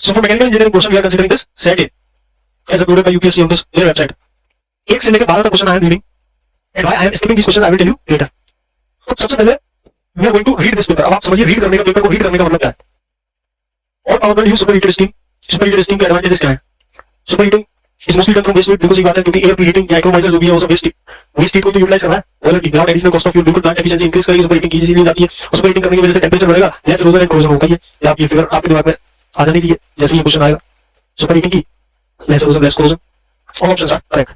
So for mechanical engineering portion, we are considering this set A as uploaded by UPSC on this their website. एक से लेकर 12 तक question आए reading, and why I am skipping these questions I will tell you later. तो सबसे पहले we are going to read this paper. अब आप समझिए रीड करने का, पेपर को रीड करने का मतलब क्या है. और power plant use super heated steam. Super heated steam के एडवांटेजेस क्या है? Super heating is mostly done from waste heat, because ये बात है क्योंकि एयर प्रीहीटिंग या इकोनोमाइजर जो भी है वो सब वेस्ट हीट को तो यूटिलाइज करना है. और without additional cost of fuel बिल्कुल प्लांट एफिशिएंसी इंक्रीज करेगी. सुपर हीटिंग की इजीली जाती है. सुपर हीटिंग करने की वजह से टेंपरेचर बढ़ेगा, लेस इरोजन एंड कोरोजन होगा. ये आप ये फिगर आपके दिमाग में आ जानी चाहिए जैसे ये क्वेश्चन आएगा. सुपर हीटिंग की less erosion less corrosion, all options are correct.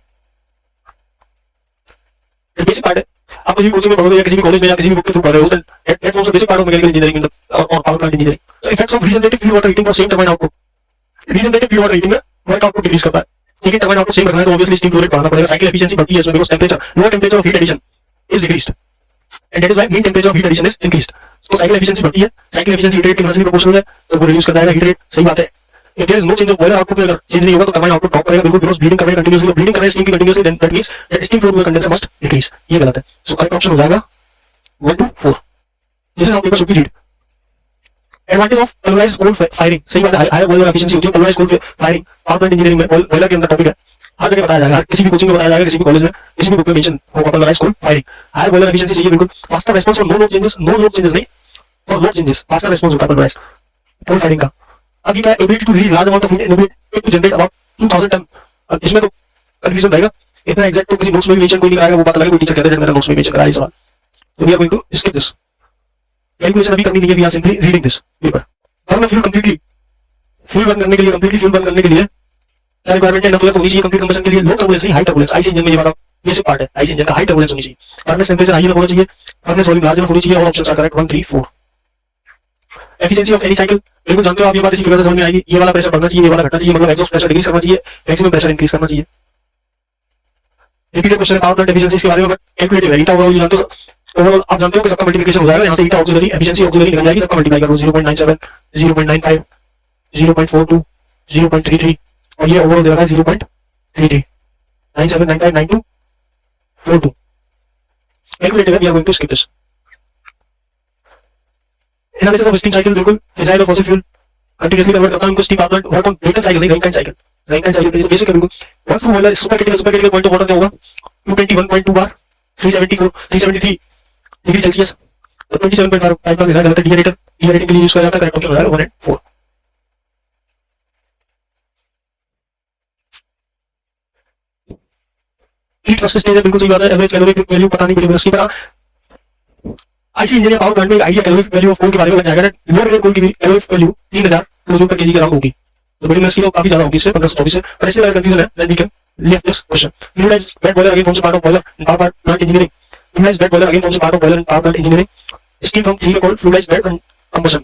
Basic part है. आप किसी कोचिंग में पढ़ोगे या किसी भी कॉलेज में या किसी भी बुक के थ्रू पढ़ रहे हो, then that forms the basic part of mechanical engineering और power plant engineering. The effects of regenerative fuel water heating for same turbine output. Regenerative fuel water heating में वर्क आउटपुट डिक्रीज करता है. ठीक है, turbine output same रखना है तो obviously steam flow rate बढ़ाना पड़ेगा. साइकिल एफिशिएंसी बढ़ती है इसमें because temperature, lower temperature of heat addition is decreased and that is why mean temperature of heat addition is increased. तो साइकिल एफिशिएंसी बढ़ती है. साइकिल एफिशिएंसी हीट रेट के inversely proportional है तो वो रिड्यूस कर जाएगा हीट रेट. सही बात है. If there is no change of boiler output में अगर चेंज नहीं होगा तो टरबाइन आउटपुट ड्रॉप करेगा बिल्कुल, बिकॉज़ ब्लीडिंग कर रहा है कंटीन्यूअसली. ब्लीडिंग कर रहा है स्टीम की continuously, then that means that steam flow to the condenser must decrease. ये गलत है. सो करेक्ट ऑप्शन हो जाएगा 1 to 4. This is how paper should be read. Advantage of pulverised coal firing. सही बात है, हाई बॉयलर एफिशिएंसी होती है pulverised coal firing. Power plant engineering में बॉयलर के अंदर टॉपिक है. हर जगह बताया जाएगा, किसी भी कोचिंग में बताया जाएगा, किसी भी कॉलेज में, किसी भी बुक में मेंशन होगा pulverised coal firing. High boiler efficiency चाहिए बिल्कुल. फास्टर रेस्पॉन्स और नो लोड चेंजेस नहीं और लोड चेंजेस. फास्टर रेस्पॉन्स होता है पल्वराइज्ड कोल फायरिंग का. अब ये क्या है, ability to release large amount of heat ability to generate about 2000 ton. अब इसमें तो कंफ्यूजन रहेगा. इतना एग्जैक्ट तो किसी नोट्स में भी मेंशन कोई नहीं कराएगा, वो पता लगे कोई टीचर कहते हैं मेरा नोट्स में मेंशन कराया सवाल. तो we are going to skip this. Calculation अभी करनी नहीं है, we are simply reading this paper. Burn fuel completely. Fuel burn करने के लिए, कंप्लीटली फ्यूल बर्न करने के लिए क्या रिक्वायरमेंट है? इनफ होनी चाहिए कंप्लीट कंबशन के लिए. लो टर्बुलेंस नहीं, हाई टर्बुलेंस. आईसी इंजन में ये वाला बेसिक पार्ट है. आईसी इंजन का हाई टर्बुलेंस होनी चाहिए. फर्नेस टेंपरेचर हाई होना चाहिए. फर्नेस वॉल्यूम लार्ज होनी चाहिए. All options are correct 1 3 4. Efficiency of any cycle. बिल्कुल जानते हो आप, ये बात इसी फिगर से समझ में आएगी. ये वाला प्रेशर बढ़ना चाहिए, ये वाला घटना चाहिए, मतलब एग्जॉस्ट प्रेशर डिक्रीज करना चाहिए, मैक्सिमम प्रेशर इंक्रीज करना चाहिए. रिपीटेड क्वेश्चन है पावर प्लांट एफिशिएंसी के बारे में, बट कैलकुलेटिव है. ईटा ओवरऑल जानते हो, ओवरऑल आप जानते हो कि सबका मल्टीप्लिकेशन हो जाएगा. यहां से ईटा ऑक्सिलरी एफिशिएंसी ऑक्सिलरी निकल जाएगी, सबका मल्टीप्लाई करो. 0.97 0.95 0.42 0.33 और ये ओवरऑल दे रहा है 0.33 979592 42. कैलकुलेटिव है. We are going to skip this. Analysis of steam cycle. बिल्कुल design of fossil fuel continuously convert करता है उनको steam power plant. Work on Brayton cycle नहीं, Rankine cycle. Rankine cycle basic है बिल्कुल. Once the boiler super critical point of order क्या होगा? 221.2 बार 373 degree Celsius. तो 27.5 बार लेना गलत है. डीएरेटर के लिए यूज किया जाता है. करेक्ट ऑप्शन हो जाएगा 1 and 4. हीट ट्रांसफर स्टेज है, बिल्कुल सही बात है. एवरेज कैलोरी वैल्यू पता नहीं पड़ेगी उसकी. पर आईसी इंजीनियर पावर प्लांट में idea calorie value of coal के बारे में बन जाएगा. लोअर ग्रेड कोल की कैलोरी वैल्यू 3000 किलो पर केजी के अराउंड होगी. तो बड़ी नस्ल काफी ज्यादा होगी इससे 1524 से. पर इससे कंफ्यूजन है. Then we can left this question. Fluidized bed boiler again forms part of boiler in power plant engineering. Fluidized bed boiler again forms part of boiler in power plant engineering. Steam from heat called fluidized bed combustion.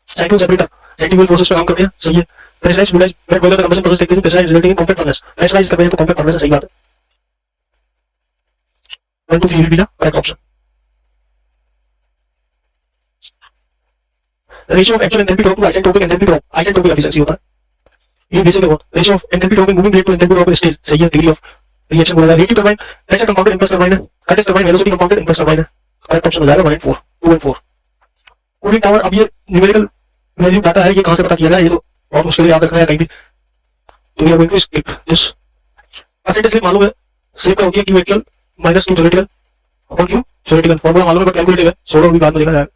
Cyclone separator centrifugal process पे काम करते हैं. सही है. Pressurized fluidized bed boiler combustion process takes pressurized resulting in compact furnace. Pressurize कर रहे हैं तो कॉम्पैक्ट फर्नेस है. सही बात है. 1 2 3 will be the correct option. Ratio of actual enthalpy drop to isentropic enthalpy drop. Isentropic efficiency होता है. ये बेसिक है बहुत. Ratio of enthalpy drop in moving rate to enthalpy drop stage. सही है. डिग्री ऑफ रिएक्शन बोला है. Rateau turbine pressure compounded impulse turbine है. Condenser turbine velocity compounded impulse turbine है. करेक्ट ऑप्शन हो जाएगा 1 and 4 2 and 4. Cooling tower. अब ये न्यूमेरिकल वैल्यू डाटा है, ये कहां से पता किया गया? ये तो बहुत मुश्किल है याद रखना है कहीं भी. तो we are going to skip this. Percentage slip मालूम है. स्लिप का होती है Q actual minus Q theoretical और क्यू थ्योरेटिकल. फॉर्मूला मालूम है बट कैलकुलेटिव है. सोल्व भी बाद में देखा जाएगा.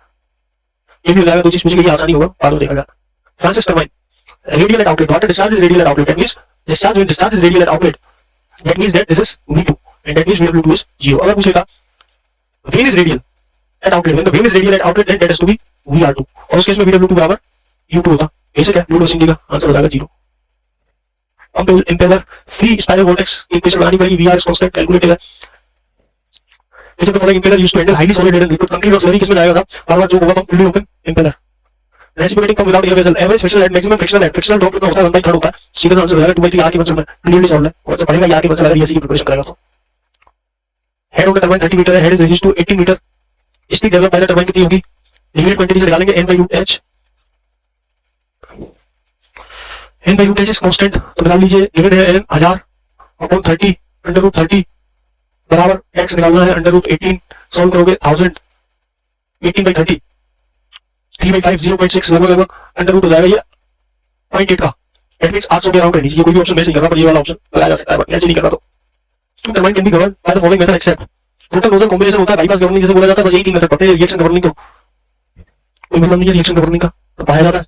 ये भी हो जाएगा. 2 चीज पूछेंगे, ये आसानी होगा, बाद में देखा जाएगा. Francis turbine radial at outlet. Water discharge is radial at outlet. That means discharge when discharge is radial at outlet, that means that this is V2 and that means VW2 is 0. अगर पूछेगा vane is radial at outlet, when the vane is radial at outlet then that is to be VR2 और उस case में VW2 बराबर U2 होगा. Basic है. Ludo सिंडी का answer हो जाएगा 0. अब impeller free spiral vortex equation बनानी पड़ेगी. VR is constant. कैलकुलेटेड है. जैसे तो following impeller used to handle highly solid and liquid concrete और स्लरी किसमें जाएगा था? बार-बार जो होगा fully open impeller. Reciprocating pump without air vessel. Average frictional at maximum frictional at. Frictional drop कितना होता है? 1/3 होता है. सीधा आंसर हो जाएगा 2/3 आर की वजह से. क्लियरली सॉल्व है. और से पढ़ेगा आर की वजह से अगर ईएससी की प्रिपरेशन करेगा तो. Head of the turbine 30 metre है. Head is reduced to 18 metre. Speed develop by the turbine कितनी होगी? लिमिट क्वांटिटी से निकालेंगे. n/h. n/h is constant. तो निकाल लीजिए. लिमिट है n 1000 अपॉन 30 √30 बराबर x निकालना है √18. सॉल्व करोगे 1000 18/30 3/5 0.6 लगभग √रूट हो जाएगा. ये 0.8 का, एट मीन 800 के अराउंड रहनी चाहिए। कोई भी ऑप्शन मैच नहीं कर रहा, पर ये वाला ऑप्शन लगाया जा सकता है, मैच नहीं कर रहा तो turbine can be govern by the following method except total nozzle combination होता है बाईपास गवर्निंग जैसे बोला जाता है, बस यही तीन मेथड पड़ते हैं। रिएक्शन गवर्निंग तो कोई मतलब नहीं है, रिएक्शन गवर्निंग का तो पाया जाता है।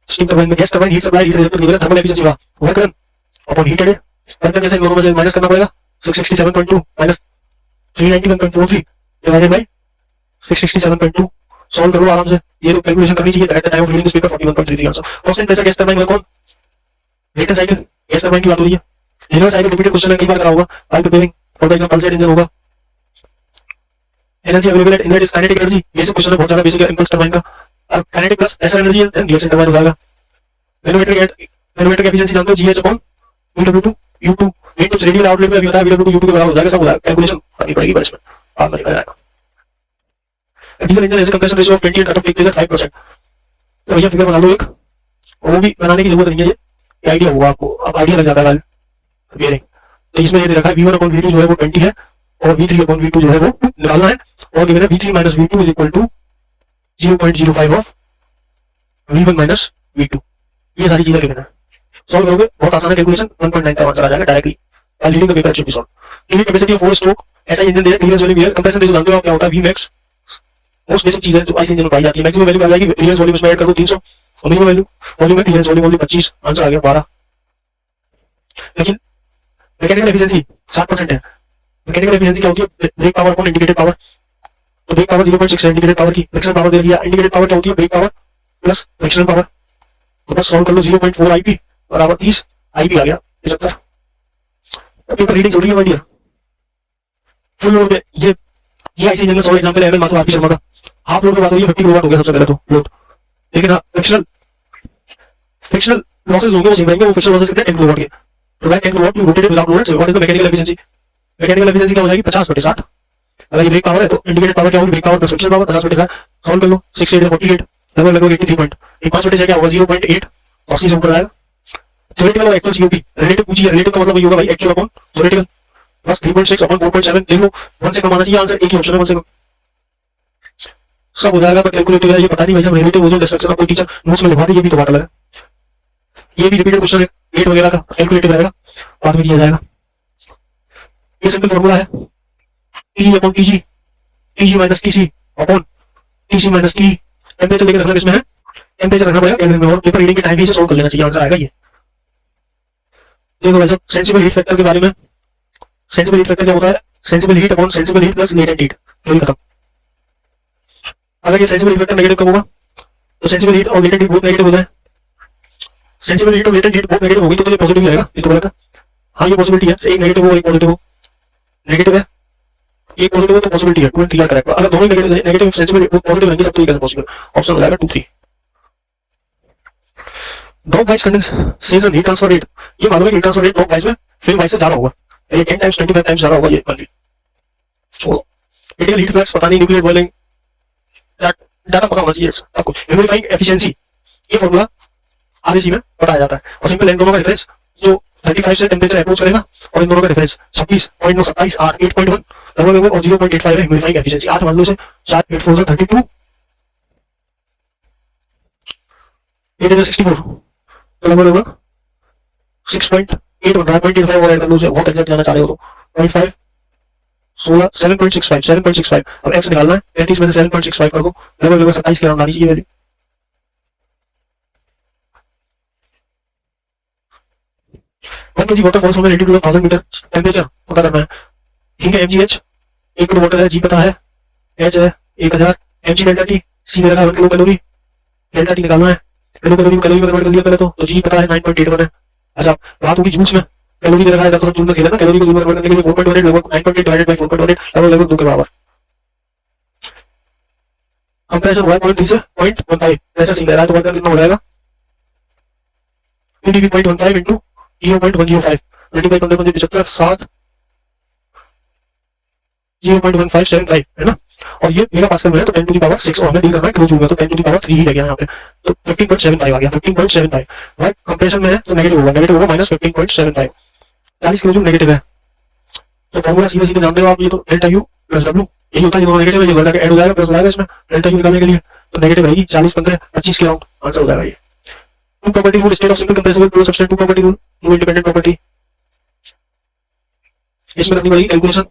स्टीम टर्बाइन में gas turbine heat supply heat ejector निकलेगा, थर्मल एफिशिएंसी का work done upon heated work done जैसे दोनों में से माइनस करना पड़ेगा। 667.2 माइनस 391.43 डिवाइडेड बाय 667.2 सॉल्व करो आराम से। ये तो कैलकुलेशन करनी चाहिए at the time of reading the speaker 41.33 answer. Constant pressure gas turbine में कौन रिएक्टर साइकिल गैस टर्बाइन की बात हो रही है। रिवर्स साइकिल रिपीटेड क्वेश्चन है, कई बार करा होगा। By preparing for the example set engine होगा। Energy available at inlet is kinetic energy, ये सब क्वेश्चन है बहुत ज्यादा बेसिक है। इंपल्स टर्बाइन का अब kinetic plus Acer energy and reaction turbine हो जाएगा। मैनोमेट्रिक एफिशिएंसी जानते हो, GH upon VW2 U2 into radial outlet में अभी होता है VW2 U2 के बराबर हो जाएगा। सब हो जाएगा, कैलकुलेशन करनी पड़ेगी बस में, बाद में लिखा जाएगा। डीजल इंजन ऐसे compression ratio of 20 and cut off 5%। तो भैया फिगर बना लो एक, वो भी बनाने की जरूरत नहीं है, ये आइडिया होगा आपको, अब आइडिया लग जाता है बियरिंग। तो इसमें ये दे रखा है V1 अपॉन V2 जो है वो 20 है और V3 अपॉन V2 जो है वो निकालना है, और गिवन है V3 minus V2 is equal to 0.05 of V1 minus V2। ये सारी चीजें गिवन है, सॉल्व करोगे बहुत आसान है। कैलकुलेशन 1.9 का आंसर आ जाएगा directly. Leading the paper should be solve. Clear capacity of 4 stroke ऐसा इंजन दे clearance volume air compression ratio जानते हो क्या होता है, Vmax। मोस्ट बेसिक चीज है जो आईसी इंजन में पाई जाती है। मैक्सिमम वैल्यू आ जाएगी क्लियरेंस वॉल्यूम इसमें ऐड कर दो 300 और मिनिमम वॉल्यूम में क्लियरेंस वॉल्यूम 25, आंसर आ गया 12। लेकिन मैकेनिकल एफिशिएंसी 60% है। मैकेनिकल एफिशिएंसी क्या होती है, brake power upon indicated power. तो ब्रेक पावर 0.6 है इंडिकेटेड पावर की, फ्रिक्शनल पावर दे दिया। इंडिकेटेड पावर क्या होती है, brake power plus frictional power. तो बस सॉल्व कर लो 0.4 आईपी बराबर 30 आईपी आ गया 75। पेपर रीडिंग छोड़िए माय डियर, फुल लोड पे ये आईसी इंजन में 100 एग्जांपल है मात्र आरपी शर्मा का। हाफ लोड पे बात हुई है 50 किलोवाट हो गया सबसे पहले तो लोड। लेकिन हाँ फ्रिक्शनल लॉसेस होंगे वो सेम रहेंगे, वो फ्रिक्शनल लॉसेस कितने 10 किलोवाट के। तो भाई 10 kilowatt to rotated without load, what is the mechanical efficiency. Mechanical efficiency क्या हो जाएगी 50/60। अगर ये ब्रेक पावर है तो इंडिकेटेड पावर क्या होगी, brake power plus frictional power 50/60। Solve कर लो 6 8 48 लगभग 83 पॉइंट। एक 5/6 क्या होगा 0.8 80 से ऊपर आएगा। थ्योरेटिकल और एक्चुअल सीओपी रिलेटिव पूछिए, रिलेटिव का मतलब ये होगा भाई एक्चुअल अपॉन थ्योरेटिकल बस 3.6 अपॉन 4.7 देख लो। 1 से कम आना चाहिए आंसर, एक ही ऑप्शन है 1 से कम, सब हो जाएगा। पर कैलकुलेटर है ये पता नहीं भाई साहब, रिलेटिव ओजोन डिस्ट्रक्शन ऑफ कोई टीचर नोट्स में लिखवा दे, ये भी तो बात अलग है। ये भी रिपीटेड क्वेश्चन है 8 वगैरह का, कैलकुलेटर रहेगा बाद में किया जाएगा। ये सिंपल फॉर्मूला है T upon TG, TG minus TC upon TC minus T। Temperature लेकर रखना, इसमें है टेम्परेचर रखना पड़ेगा केल्विन में, और पेपर रीडिंग के टाइम भी इसे सॉल्व कर लेना चाहिए, आंसर आएगा ये। देखो भाई साहब सेंसिबल हीट फैक्टर के बारे में, सेंसिबल हीट फैक्टर क्या होता है, sensible heat upon sensible heat plus latent heat, फिर खत्म। अगर ये सेंसिबल हीट फैक्टर नेगेटिव कब होगा, तो सेंसिबल हीट और लेटेंट हीट बहुत नेगेटिव हो जाए। सेंसिबल हीट और लेटेंट हीट बहुत नेगेटिव होगी तो ये पॉजिटिव ही आएगा, ये तो गलत है। हाँ ये पॉसिबिलिटी है, एक नेगेटिव हो एक पॉजिटिव हो। नेगेटिव है एक पॉजिटिव हो तो पॉसिबिलिटी है 2 क्लियर करेक्ट। अगर दोनों नेगेटिव सेंसिबल पॉजिटिव रहेंगे सब तो कैसे पॉसिबल, ऑप्शन हो जाएगा 2 3। Drop wise condensation heat transfer rate, ये मालूम है heat transfer rate drop wise में फिल्म वाइज से ज्यादा होगा, ये 10 टाइम्स 25 टाइम्स ज्यादा होगा ये मान ली। तो क्रिटिकल हीट फ्लक्स पता नहीं, न्यूक्लियर बॉइलिंग डाटा पता होना चाहिए आपको। ह्यूमिडिफाइंग एफिशिएंसी ये फॉर्मूला आरएसी में बताया जाता है, और सिंपल इन दोनों का डिफरेंस जो 35 से टेम्परेचर अप्रोच करेगा, और इन दोनों का डिफरेंस 26.927 8 8.1 लगभग और 0.85 है ह्यूमिडिफाइंग एफिशिएंसी। 8 मान लो से 4 8 4 32 8 64 लगभग 6.8 9.85 और ऐड कर लो, बहुत एग्जैक्ट जाना चाह रहे हो तो 0.5 16 7.65 अब एक्स निकालना है, 33 में से 7.65 कर दो, लगभग 27 के अराउंड आनी चाहिए value. One KG water falls from 82 to 1000 metre, temperature पता करना है। ठीक है mgh 1 किलो वाटर है, जी पता है, h है 1000, mg डेल्टा टी, सी में लगा 1 किलो कैलोरी, डेल्टा टी निकालना है, किलो कैलोरी में कन्वर्ट कर लिया पहले तो जी पता है 9.81 है। अच्छा बात होगी जूल्स में, कैलोरी में रखा है तो जूल में खेला ना, कैलोरी को जूल में कन्वर्ट करने के लिए 4.18 लगभग 9.8 डिवाइडेड बाय 4.18 लगभग 2 के बराबर। कंप्रेशन हुआ 0.3 से 0.15, ऐसा सीन है तो वर्क कितना हो जाएगा pdv 0.15 into 0.105 मल्टीप्लाई करने पर 75 7 0.1575 है ना, और ये मेगा पास्कल में है तो 10 टू द पावर 6 और हमें डील करना है किलो जूल में, तो 10 टू द पावर 3 ही रह गया यहाँ पे, तो 15.75 आ गया 15.75। राइट कंप्रेशन में है तो नेगेटिव होगा माइनस 15.75, 40 किलो जूल नेगेटिव है। तो फॉर्मूला सीधे सीधे जानते हो आप, ये तो डेल्टा यू प्लस डब्ल्यू यही होता है, ये दोनों नेगेटिव है, ये डेल्टा ऐड हो जाएगा प्लस हो जाएगा इसमें डेल्टा यू निकालने के लिए, तो नेगेटिव रहेगी 40 15 25 के अराउंड आंसर हो जाएगा ये। Two property rule state of simple compressible flow substance two property rule no independent property. इसमें करनी पड़ेगी कैलकुलेशन,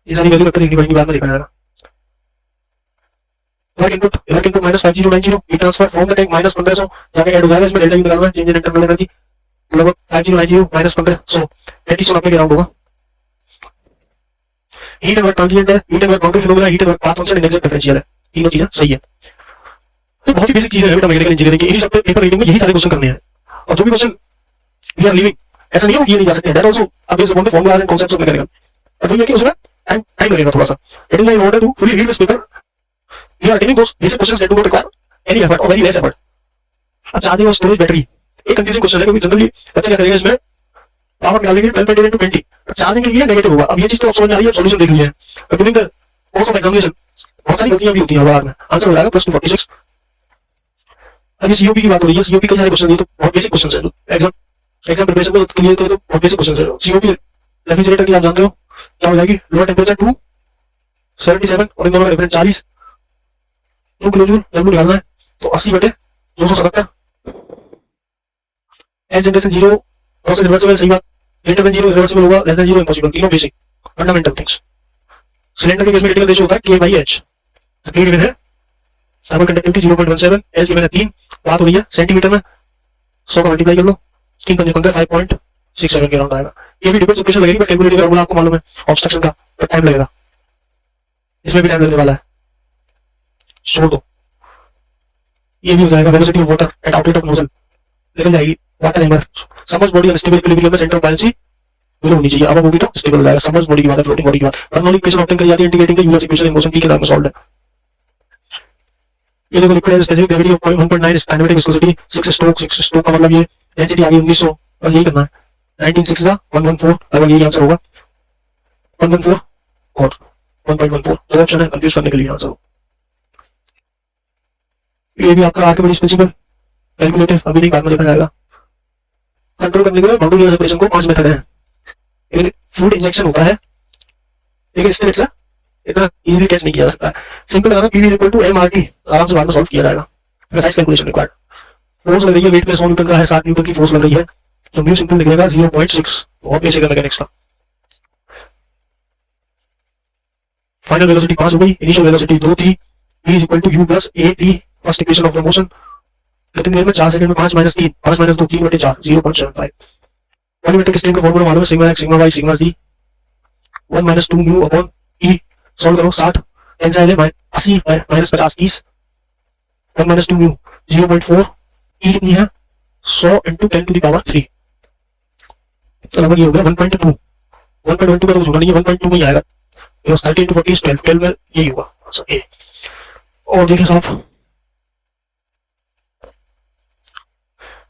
ये सारी वैल्यू रखकर लिखनी पड़ेगी, बाद में लिखा जाएगा। Work input minus 5090 heat transfer from the tank minus 1500 जाके ऐड हो जाएगा, इसमें डेल्टा यू निकालना है, चेंज इन इंटरनल एनर्जी लगभग 5090 माइनस 1500 3390 के अराउंड होगा। हीट एंड वर्क ट्रांजिएंट है, heat and work boundary phenomena, heat and work path function inexact differential है, तीनों चीजें सही है। तो बहुत ही बेसिक चीजें हैं मैकेनिकल इंजीनियरिंग की, इन्हीं सब पेपर रीडिंग में यही सारे क्वेश्चन करने हैं। और जो भी क्वेश्चन वी आर लिविंग ऐसा नहीं है कि ये नहीं जा सकते, that also based upon the formulas and concepts of mechanical, but वही है कि उसमें टाइम लगेगा थोड़ा सा। It is in order to fully read this paper we are attaining those basic questions that do not require any effort और very less effort. अब charging और स्टोरेज बैटरी एक कंफ्यूजिंग क्वेश्चन है, क्योंकि जनरली बच्चे क्या करेंगे, इसमें पावर निकालेंगे 12.8 into 20, चार्जिंग के लिए नेगेटिव होगा। अब ये चीज तो आप समझ में आ रही है, सॉल्यूशन देख लिया है। During the course of examination बहुत सारी गलतियां भी होती हैं बाद में, आंसर हो जाएगा +246। अब ये सीओपी की बात हो रही है, सीओपी के सारे क्वेश्चन ये तो बहुत बेसिक क्वेश्चन है, एग्जाम प्रिपरेशन में के लिए तो बहुत बेसिक क्वेश्चन है। सीओपी रेफ्रिजरेटर की आप जानते हो क्या हो जाएगी, लोअर टेम्परेचर 277 और इन दोनों का डिफरेंस 40, 2 किलो जूल डब्ल्यू निकालना है, तो 80/277। एस जनरेशन 0 प्रोसेस रिवर्सिबल, सही बात, ग्रेटर देन 0 रिवर्सिबल होगा, लेस देन 0 इम्पॉसिबल, तीनों बेसिक फंडामेंटल थिंग्स। सिलेंडर के केस में क्रिटिकल रेशियो होता है K/H, K गिवन है, थर्मल कंडक्टिविटी 0.17, H गिवन है 3, बात हो रही है सेंटीमीटर में, 100 का मल्टीप्लाई कर लो, 3 पंजे 15, 5.67 के अराउंड आएगा। ये भी डिपेंड्स इक्वेशन लगेगी, बट कैलकुलेटिव फॉर्मूला आपको मालूम है ऑब्स्ट्रक्शन का, तो टाइम लगेगा, इसमें भी टाइम लगने वाला है, छोड़ दो। ये भी हो जाएगा velocity of water at outlet of nozzle, निकल जाएगी वाटर हैमर। समझ बॉडी अनस्टेबल इक्विलिब्रियम में सेंटर ऑफ बैलेंस बिलो होनी चाहिए, अब होगी तो स्टेबल हो जाएगा। समझ बॉडी की बात है, फ्लोटिंग बॉडी की बात, बर्नौली इक्वेशन ऑब्टेन करी जाती है इंटीग्रेटिंग के Euler's equation in motion P के नाम में सॉल्व्ड है। ये देखो liquid specific gravity of 1.9 kinematic viscosity 6 stroke का मतलब ये डेंसिटी आ गई 1900, बस यही करना है, 19 6 114, लगभग यही आंसर होगा, 114 और 1.14 दो ऑप्शन है कंफ्यूज करने के लिए आंसर। ये भी आपका आर्किमिडीज प्रिंसिपल कैलकुलेटिव, अभी नहीं बाद में देखा जाएगा। कंट्रोल करने के लिए बाउंड्री लेयर सेपरेशन को 5 मेथड है, लेकिन फ्लूइड इंजेक्शन होता है, लेकिन स्टेट से इतना इजीली कैच नहीं किया जा सकता है। सिंपल लगाना PV इक्वल टू MRT, आराम से बाद में सॉल्व किया जाएगा, प्रिसाइज कैलकुलेशन रिक्वायर्ड। फोर्स लग रही है वेट पे 100 न्यूटन का है, 7 न्यूटन की फोर्स लग रही है, तो म्यू सिंपल निकलेगा 0.6, बहुत बेसिक है मैकेनिक्स का। फाइनल वेलोसिटी 5 हो गई, इनिशियल वेलोसिटी 2 थी, V is equal to U plus AT, first equation of the motion. कितनी देर में 4 सेकंड में 5 - 3, 5 - 2 3/4 0.75। वॉल्यूमेट्रिक स्ट्रेन का फॉर्मूला मालूम है, sigma x sigma y sigma z 1 - 2 mu upon E, solve करो 60, टेंसाइल है 80 - 50 30, 1 - 2 म्यू 0.4, E कितनी है 100 × 10⁻3, तो लगभग ये हो गया 1.2, 1.12 का तो कुछ होना नहीं है, 1.2 में ही आएगा, 30 × 40 12, 12 में यही होगा आंसर ए। और देखिए साहब,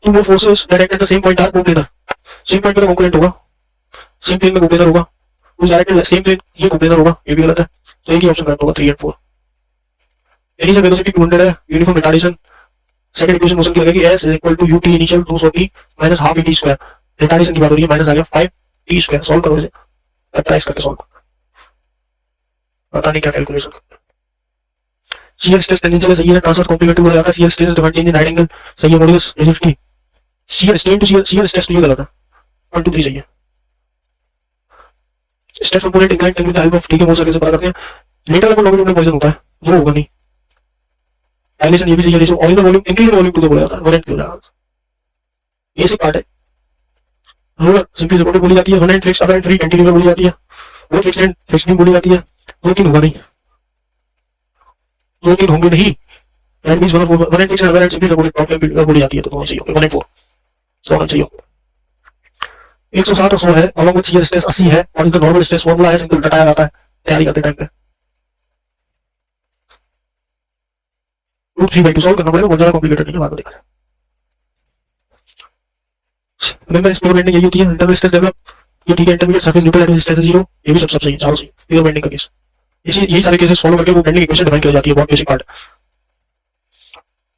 two more forces that act at the same point are coplanar, same point पे कॉम्पोनेंट होगा, सेम प्लेन में कोप्लेनर होगा, उस डायरेक्टेड सेम प्लेन ये कोप्लेनर होगा, ये भी गलत है, तो एक ही ऑप्शन करना होगा 3 और 4। इनिशियल वेलोसिटी 200 है, uniform retardation, second equation motion की लगेगी S = ut initial 200t - ½ et square, retardation की बात हो रही है, माइनस आ गया 5t स्क्वायर, सॉल्व करो इसे, फैक्टराइज करके सॉल्व करो, पता नहीं क्या कैलकुलेशन। शियर स्ट्रेस टेंजेंशियल सही है, ट्रांसफर कॉम्प्लीमेंट्री हो जाता है, shear stress divide change in right angle सही है, modulus rigidity, shear strain to shear stress तो ये गलत है, 1 2 3 सही है। Stress component inclined tension with the help of ठीक है, मोशन कैसे पता करते हैं, लेटरल और लॉन्गिट्यूडिनल पॉइजन होता है, वो होगा नहीं। डायलेशन ये भी चाहिए, ratio oil the volume increase in volume to the बोला जाता है, वोलेंट हो जाएगा, ये सब पार्ट है। रोलर सिंपली सपोर्टेड बोली जाती है, one and fix other and free cantilever बोली जाती है, वो फिक्स्ड एंड फिक्स्ड बोली जाती है, दो तीन होगा नहीं, दो तीन होंगे नहीं, that means one and fix other and simply supported problem बोली जाती है, तो सही होगा 1 and 4, सो सही होगा। 160 और 100 है, अलॉन्ग विद शियर स्ट्रेस 80 है, और इसका नॉर्मल स्ट्रेस फार्मूला है, सिंपल बताया जाता है तैयारी करते टाइम पे। रूट 3/2 सॉल्व करना पड़ेगा, बहुत ज्यादा कॉम्प्लिकेटेड नहीं है, बाद में देखा। रिमेंबर इस प्योर बेंडिंग यही होती है, इंटरनल स्ट्रेस डेवलप, ये ठीक है, intermediate surface neutral atmosphere stress 0, ये भी सब सही है, चारों सही, प्योर बेंडिंग का केस। यही सारे केसेस फॉलो करके वो बेंडिंग इक्वेशन डिफाइन की जाती है, बहुत बेसिक पार्ट।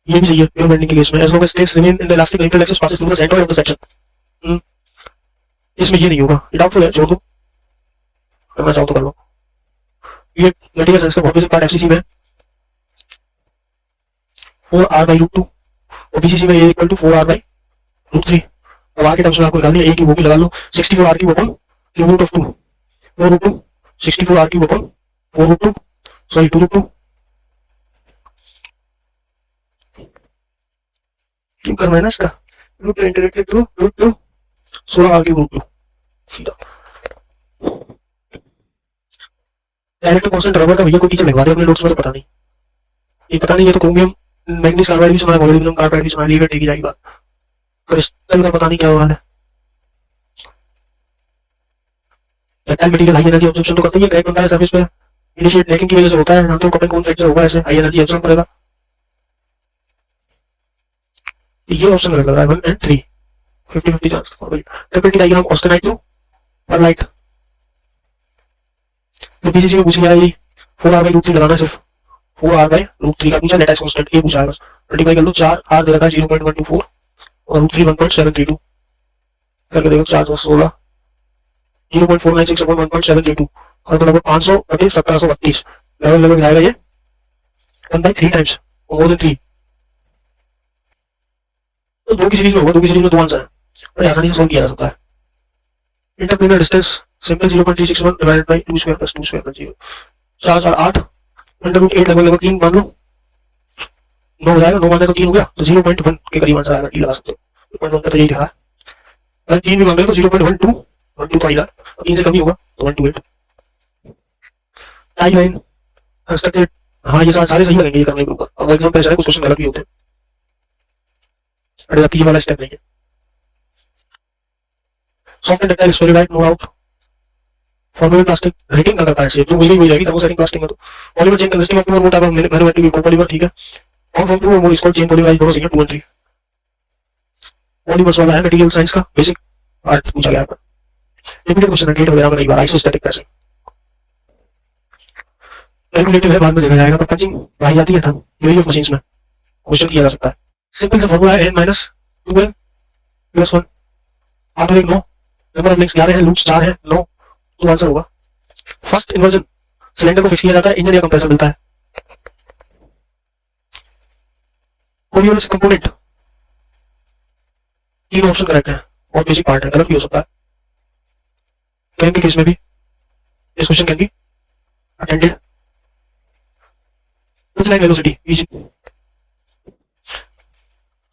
ये भी सही है प्योर बेंडिंग के केस में, as long as stress remain in the elastic neutral axis passes through the centre of the section. इसमें ये नहीं होगा, ये डाउटफुल है, छोड़ दो, करना चाहो तो कर लो। ये मटेरियल साइंस का बहुत बेसिक पार्ट FCC में 4r/√2 और बीसीसी में ए इक्वल टू 4r/√3। अब आर के टर्म्स में आपको निकालनी है, ए की वो भी लगा लो 64r cube upon cube root of 2 4√2 64r cube upon 4√2 sorry 2√2 क्यों करना है ना इसका root integrated to √2 16r cube √2 सीधा डायरेक्ट कांस्टेंट रबर का भैया कोई टीचर लिखवा दे अपने नोट्स में, तो पता नहीं ये पता नहीं, ये तो क्रोमियम मैग्नीज कार्बाइड भी सुना है, मोलिब्डेनम कार्बाइड भी सुना है, लीवर टेकी जाएगी बात, क्रिस्टल का पता नहीं क्या हुआ है। Ductile material high energy absorption तो करता ही है, क्रैक बनता है सरफेस पे, इनिशिएट नेकिंग की वजह से होता है, ना तो कपिंग कोन फ्रैक्चर होगा, ऐसे हाई एनर्जी अब्जॉर्ब करेगा। ये ऑप्शन गलत लग रहा है 1 and 3 50-50 चांस। Triple T diagram austenite to pearlite तो पीसीसी में पूछ लिया ये 4r/√3 लगाना, सिर्फ 4r/√3 का पूछा, लेट एक्स कांस्टेंट ए पूछा है बस, मल्टीप्लाई कर लो 4r दे रखा है 0.124 और √3 1.732 करके देखो 4 तो 16 0.496 अपॉन 1.732 और तो लगभग 500 बटे 1732 लगभग आएगा ये 1/3 टाइम्स मोर देन 3। तो दो की सीरीज में होगा, दो की सीरीज में दो आंसर है और आसानी से सॉल्व किया जा सकता है। Interplanar distance simple 0.361 divided by 2 square plus 2 square plus 0 4 4 8 √8 लगभग 3 मान लो 9 हो जाएगा, 9 माने तो 3 हो गया, तो 0.1 के करीब आंसर आएगा, टी लगा सकते हो 0.1 का तो यही लिखा है। अगर 3 भी मांग रहे तो 0.12 12 तो आएगा, 3 से कम ही होगा तो 128 टाई लाइन कंस्ट्रक्टेड। हाँ ये सारे सही लगेंगे ये करने के ऊपर, अब एग्जाम पे ऐसा है कुछ क्वेश्चन गलत भी होते हैं, अरे आपकी ये वाला स्टेप नहीं है। Soft and ductile spheroidite no out formulate plastic rating का करता है शेप, जो वही हो जाएगी थर्मोसेटिंग प्लास्टिक में। तो polymer chain consisting of two or more type of manufacturing copolymer, ठीक है, और फ्रॉम टू और मोर इसको चेन पॉलीमराइज दोनों सीक्वेंस 2 और 3। पॉलीमर्स वाला है मटेरियल साइंस का बेसिक पार्ट पूछा गया है, रिपीटेड क्वेश्चन है गेट वगैरह में कई बार आइसोस्टैटिक प्रेसिंग कैलकुलेटिव है, बाद में देखा जाएगा, पर पंचिंग पाई जाती है था यूज ऑफ मशीन्स में क्वेश्चन किया जा सकता है। सिंपल सा फॉर्मूला है n - 2n + 1 ऑटो एक 9 नंबर ऑफ लिंक्स 11 है, लूप्स 4 है 9, तो आंसर होगा फर्स्ट इन्वर्जन। सिलेंडर को फिक्स किया जाता है, इंजन या कंप्रेसर मिलता है। कोरियोलिस कंपोनेंट 3 ऑप्शन करेक्ट है और बेसिक पार्ट है, गलत भी हो सकता है। कैन के केस में भी इस क्वेश्चन कैन बी अटेंडेड। कुछ लाइन वेलोसिटी v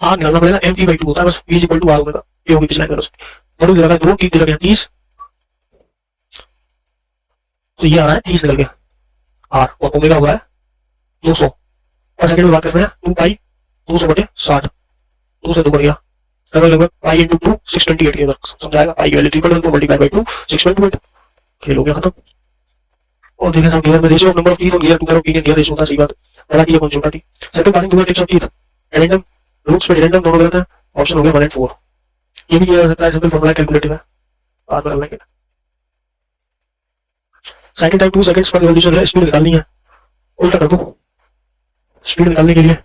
आर निकालना पड़ेगा, mt/2 होता है बस, v = r होगा, ये होगी पिछला वेलोसिटी। मॉड्यूल दे रखा है 2, t दे रखा है 30, तो ये आ रहा है 30 निकल गया r और ओमेगा हुआ है 200 और सेकंड में बात कर रहे हैं 2 पाई 200/60 2 से 2 बढ़ गया लगभग पाई × 2 628 के वर्क समझाएगा। पाई की वैल्यू 3.14 मल्टीप्लाई बाय 2 6.28 खेल हो गया खत्म। और देखें सब गियर में ratio of number of teeth और gear two of teeth gear ratio होता है, सही बात, बड़ा टी कौन छोटा T. Second passing to tips of teeth addendum roots पे एडेंडम दोनों गलत है, ऑप्शन हो गया 1 और 4। ये भी किया जा सकता है, सिंपल फॉर्मूला कैलकुलेटिव है, बाद में कर लेंगे। साइकिल टाइम 2 सेकंड्स पर रिवॉल्यूशन है, स्पीड निकालनी है, उल्टा कर दो। स्पीड निकालने के लिए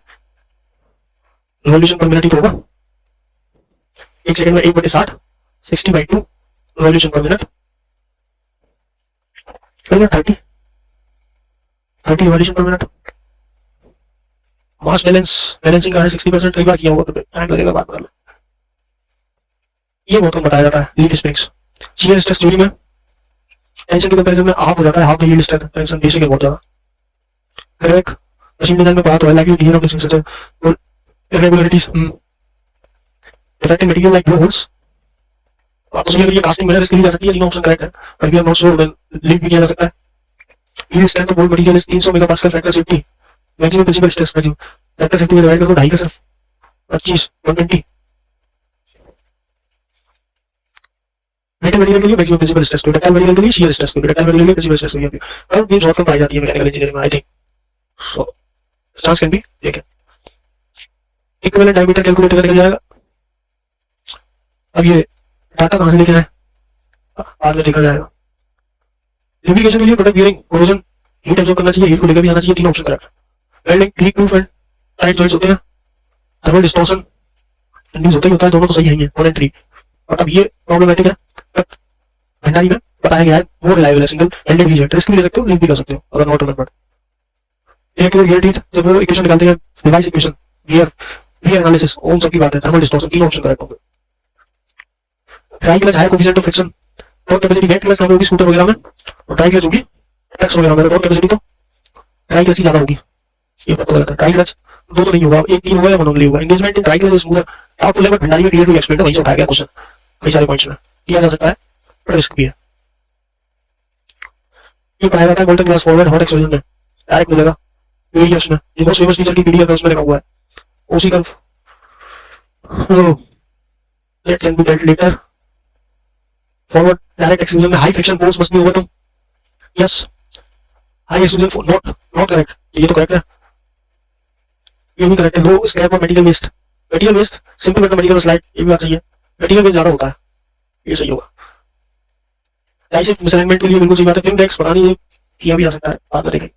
रिवॉल्यूशन पर मिनट ही तो होगा, 1 सेकंड में 1/60 60/2 revolution per minute 30 revolution per minute. Mass balancing का है 60%, कई बार किया होगा, टाइम लगेगा, बात कर लो। ये बहुत बताया जाता है leaf springs. Shear stress theory में टेंशन के कंपैरिजन में हाफ हो जाता है, half the yield strength, tension basic है बहुत ज्यादा। क्रैक मशीन डिजाइन में बात हो है लाइक डियर ऑफ सच और irregularities affecting material like blow holes. आप उसके लिए कास्टिंग में इसके लिए जा सकती है, तीनों ऑप्शन करेक्ट है, पर we are not sure then leave भी किया जा सकता है। Yield strength of bolt material is 300 megapascal, factor safety maximum principal stress maximum factor safety में डिवाइड कर दो 2.5 का सिर्फ 25 120 मेटल मटेरियल के लिए maximum principal stress, ductile material के लिए शियर स्ट्रेस, डक्टाइल मटेरियल के लिए प्रिंसिपल स्ट्रेस होगी। और ये बहुत कम पाई जाती है मैकेनिकल इंजीनियरिंग में, I think so chance can be देखें। इक्विवेलेंट डायमीटर कैलकुलेट करके जाएगा। अब ये डाटा कहां से लेके आए बाद में देखा जाएगा। लुब्रिकेशन के लिए product bearing corrosion heat absorb करना चाहिए, हीट को लेकर भी आना चाहिए, तीन option correct. Welding leak proof and tight joints होते हैं, थर्मल डिस्टॉर्शन इंड्यूस होता ही होता है, दोनों तो सही है 1 और 3। और अब ये प्रॉब्लमेटिक है, भंडारी में बताया गया है मोर रिलायबल है, सिंगल एंडेड रिजल्ट, रिस्क भी ले सकते हो, लीक भी कर सकते हो अगर नॉट रिमेंबर्ड। एक गियर टीथ जब वो इक्वेशन निकालते हैं device equation gear V analysis उन सब की बात है, थर्मल डिस्टॉर्शन, तीन ऑप्शन करेक्ट होंगे। Dry clutch higher coefficient of friction, torque capacity net clutch कम होगी स्कूटर वगैरह में, और ट्राई क्लच होगी ट्रक्स वगैरह में, टॉर्क कैपेसिटी तो ट्राई क्लच की ज्यादा होगी, ये पता लगा था। ट्राई क्लच दो तो नहीं होगा, एक तीन होगा या वन ओनली होगा। Engagement in try clutch is smoother, आप लेवल भंडारी में क्लियर टू एक्सप्लेन, वहीं से उठाया गया क्वेश्चन, कई सारे पॉइंट्स में किया जा सकता है, पर रिस्क भी है। ये पढ़ाया जाता है golden glass forward hot explosion में, डायरेक्ट मिलेगा वीडियोस में, ये मोस्ट फेमस टीचर की पीडीएफ है, उसमें लिखा हुआ है OC curve, that can be dealt letter. Forward direct explosion में high friction force must be overcome, yes high explosion not not correct, ये तो करेक्ट है, ये भी करेक्ट है। लो स्क्रैप और material waste, material waste simple मतलब material slide, ये भी बात सही है, मटेरियल वेस्ट ज्यादा होता है, ये सही होगा। ऐसे मिसअलाइनमेंट के लिए बिल्कुल सही बात है। फिल्म डेक्स पता नहीं ये किया भी जा सकता है, बाद में देखेंगे।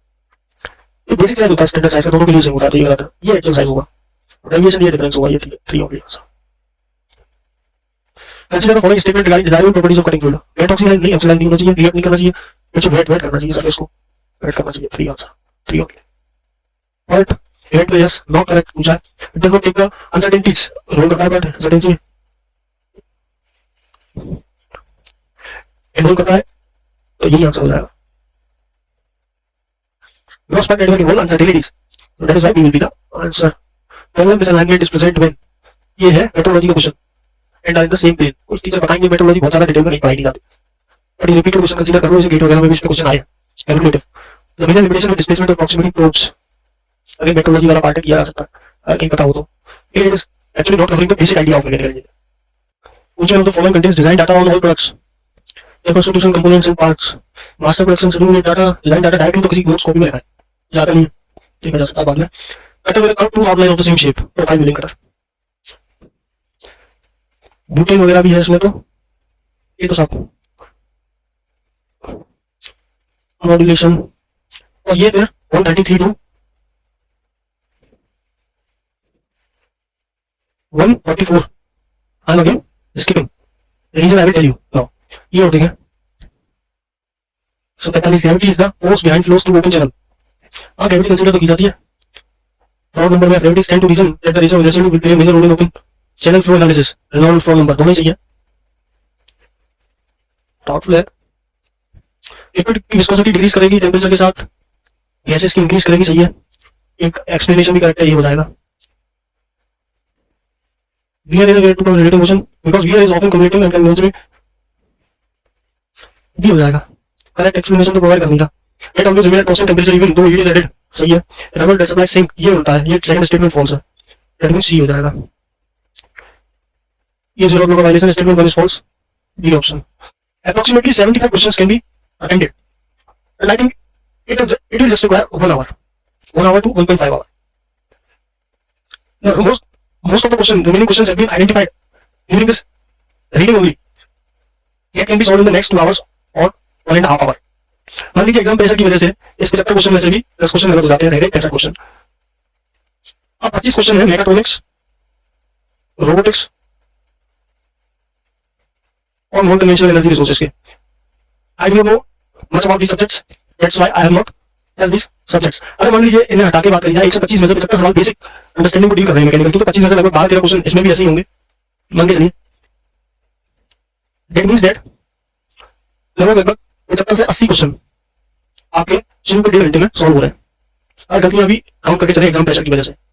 ये बेसिक साइज होता है, स्टैंडर्ड साइज दोनों के लिए सेम होता है, तो ये गलत है, ये एक्चुअल साइज होगा, डेविएशन ये डिफरेंस होगा, ये ठीक है, 3 हो गया। Consider the following statement regarding desirable properties of cutting fluid, wet oxidise नहीं, ऑक्सीडाइज नहीं होना चाहिए, रिएक्ट नहीं करना चाहिए, कुछ वेट वेट करना चाहिए, सरफेस को वेट करना चाहिए, 3 आंसर, 3 हो गया। बट वेट तो यस नॉट करेक्ट पूछा है, it does not take the uncertainties role करता है, बट अनसर्टेनिटी इन्वॉल्व करता है, तो यही आंसर हो जाएगा। Gross part network involve uncertainties, so that is why B will be the answer. Problem misalignment is present when, ये है मेट्रोलॉजी का question, and are in the same plane. कुछ टीचर बताएंगे मेट्रोलॉजी बहुत ज्यादा डिटेल में नहीं पढ़ाई नहीं जाती, बट ये रिपीटेड क्वेश्चन कंसीडर करो, जैसे गेट वगैरह में भी इसमें क्वेश्चन आए calculative. The major limitation of displacement of proximity probes, अगर मेट्रोलॉजी वाला पार्ट किया जा सकता है, अगर कहीं पता हो तो। It is actually not covering the basic idea of mechanical engineering. Which one of the following contains design data on all products? The constitution components and parts, master production schedule data, design data directly तो किसी notes copy में लिखा है, ज्यादा नहीं देखा जा सकता बाद में। Cutter with two outline of the same shape, profile milling cutter, butane वगैरह भी है इसमें, तो ये तो सब मॉड्यूलेशन। और ये फिर 133 to 144 I'm again skipping, reason I will tell you now, ये होती है। So 45 gravity is the force behind flows through open channel, हाँ ग्रेविटी कंसीडर तो की जाती है। प्रॉब्लम नंबर में gravity tend to reason that the reason relation will play a major role in open channel flow analysis, resolve problem number दोनों ही सही है। डाउटफुल है, लिक्विड की विस्कोसिटी डिक्रीज करेगी टेंपरेचर के साथ, गैसेस की इंक्रीज करेगी, सही है। एक एक्सप्लेनेशन भी करेक्ट है, ये हो जाएगा। Wear is a way to relative motion because wear is often communicating and can measure, भी हो जाएगा। करेक्ट एक्सप्लेनेशन तो प्रोवाइड करने का। It always remain at constant temperature even though heat is added, सही है। Rubber that supplies sink, ये होता है, ये सेकंड स्टेटमेंट फॉल्स है, दैट मींस सी हो जाएगा। ये जीरो का violation statement one is false, B option. Approximately 75 questions can be attended, and I think it will just require 1 hour, 1 hour to 1.5 hour. Now, most of the remaining questions have been identified during this reading only. It can be solved in the next 2 hours or 1.5 hour. मान लीजिए exam pressure की वजह से इस 75 question में से भी 10 question गलत हो जाते हैं, रह गए 65 क्वेश्चन। अब 25 क्वेश्चन है मेगाट्रॉनिक्स, रोबोटिक्स और नॉन कन्वेंशनल एनर्जी रिसोर्सेज के। I don't know much about these subjects, that's why I have not test these subjects. अगर मान लीजिए इन्हें हटा के बात करी जाए, 125 में से 75 सवाल बेसिक अंडरस्टैंडिंग को डील कर रहे हैं मैकेनिकल की, तो 25 में से लगभग 12-13 क्वेश्चन इसमें भी ऐसे ही होंगे, मान के चलिए। दैट मींस दैट लगभग 75 से 80 क्वेश्चन आपके शुरू के 1.5 घंटे में सॉल्व हो रहे हैं। और गलतियां भी काउंट करके चले एग्जाम प्रेशर की वजह से।